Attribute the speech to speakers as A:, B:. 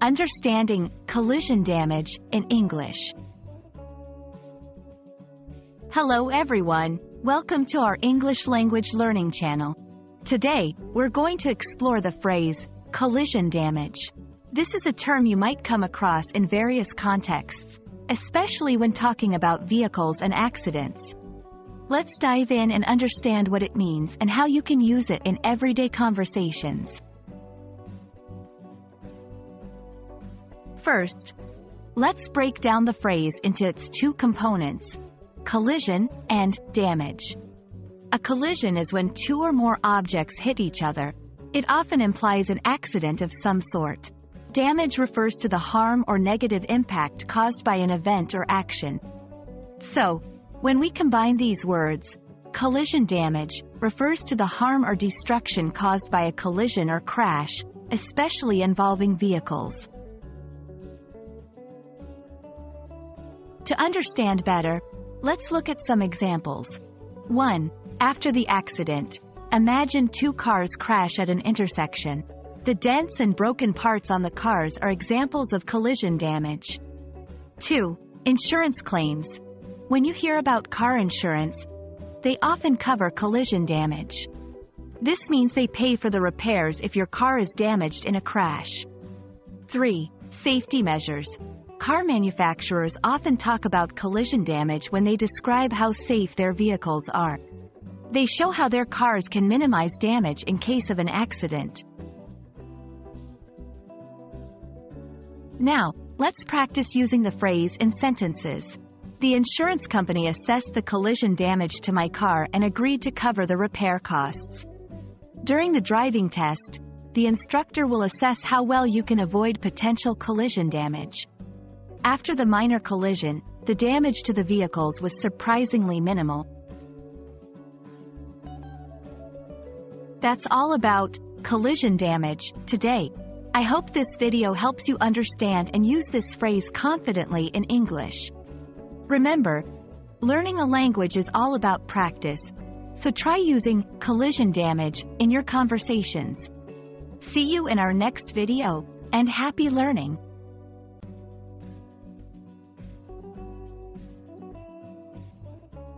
A: Understanding collision damage in English. Hello everyone, welcome to our English language learning channel. Today, we're going to explore the phrase, collision damage. This is a term you might come across in various contexts, especially when talking about vehicles and accidents. Let's dive in and understand what it means and how you can use it in everyday conversations. First, let's break down the phrase into its two components, collision and damage. A collision is when two or more objects hit each other. It often implies an accident of some sort. Damage refers to the harm or negative impact caused by an event or action. So, when we combine these words, collision damage refers to the harm or destruction caused by a collision or crash, especially involving vehicles. To understand better, let's look at some examples. 1. After the accident, imagine two cars crash at an intersection. The dents and broken parts on the cars are examples of collision damage. 2. Insurance claims. When you hear about car insurance, they often cover collision damage. This means they pay for the repairs if your car is damaged in a crash. 3. Safety measures. Car manufacturers often talk about collision damage when they describe how safe their vehicles are. They show how their cars can minimize damage in case of an accident. Now, let's practice using the phrase in sentences. The insurance company assessed the collision damage to my car and agreed to cover the repair costs. During the driving test, the instructor will assess how well you can avoid potential collision damage. After the minor collision, the damage to the vehicles was surprisingly minimal. That's all about collision damage today. I hope this video helps you understand and use this phrase confidently in English. Remember, learning a language is all about practice, so try using collision damage in your conversations. See you in our next video, and happy learning!